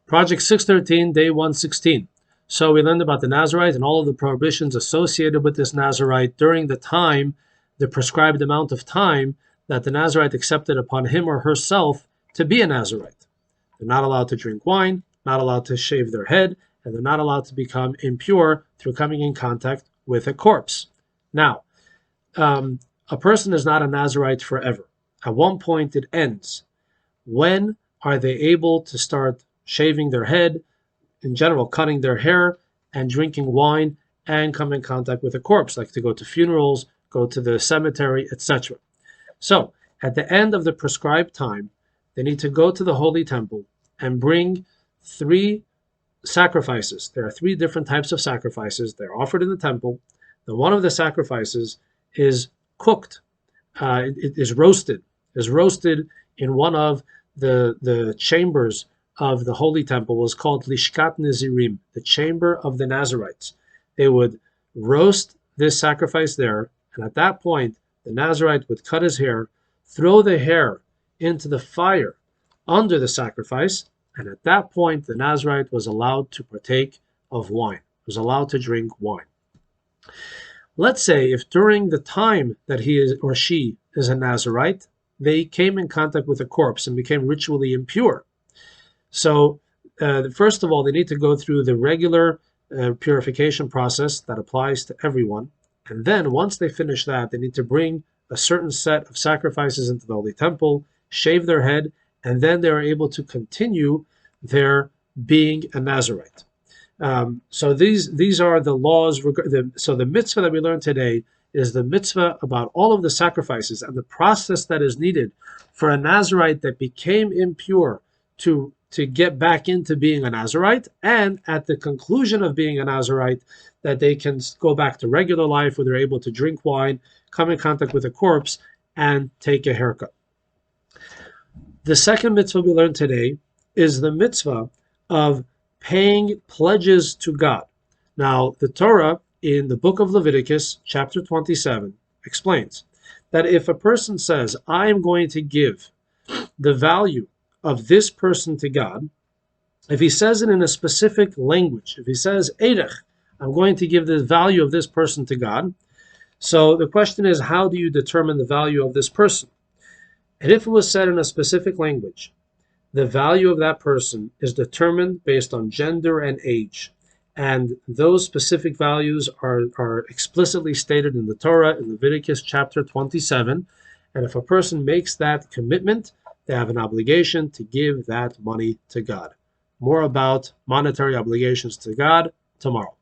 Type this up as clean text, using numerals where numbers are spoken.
Project 613, day 116. So we learned about the Nazirite and all of the prohibitions associated with this Nazirite during the prescribed amount of time that the Nazirite accepted upon him or herself to be a Nazirite. They're not allowed to drink wine, not allowed to shave their head, and they're not allowed to become impure through coming in contact with a corpse. Now, a person is not a Nazirite forever. At one point it ends. When are they able to start shaving their head, in general cutting their hair, and drinking wine, and come in contact with a corpse, like to go to funerals, go to the cemetery, etc.? So, at the end of the prescribed time, they need to go to the Holy Temple and bring 3 sacrifices. There are 3 different types of sacrifices. They're offered in the temple. The one of the sacrifices is cooked. It is roasted. Is roasted in one of the chambers of the Holy Temple. Was called Lishkat Nazirim, the chamber of the Nazirites. They would roast this sacrifice there, and at that point, the Nazirite would cut his hair, throw the hair into the fire under the sacrifice, and at that point, the Nazirite was allowed to partake of wine, was allowed to drink wine. Let's say if during the time that he is or she is a Nazirite, they came in contact with a corpse and became ritually impure. So, first of all, they need to go through the regular purification process that applies to everyone. And then once they finish that, they need to bring a certain set of sacrifices into the Holy Temple, shave their head, and then they're able to continue their being a Nazirite. So these are the laws. So the mitzvah that we learned today is the mitzvah about all of the sacrifices and the process that is needed for a Nazirite that became impure to get back into being a Nazirite, and at the conclusion of being a Nazirite, that they can go back to regular life where they're able to drink wine, come in contact with a corpse, and take a haircut. The second mitzvah we learned today is the mitzvah of paying pledges to God. Now, the Torah in the book of Leviticus, chapter 27, explains that if a person says, I am going to give the value of this person to God, if he says it in a specific language, if he says, Eirech, I'm going to give the value of this person to God. So the question is, how do you determine the value of this person? And if it was said in a specific language, the value of that person is determined based on gender and age. And those specific values are explicitly stated in the Torah in Leviticus chapter 27. And if a person makes that commitment, they have an obligation to give that money to God. More about monetary obligations to God tomorrow.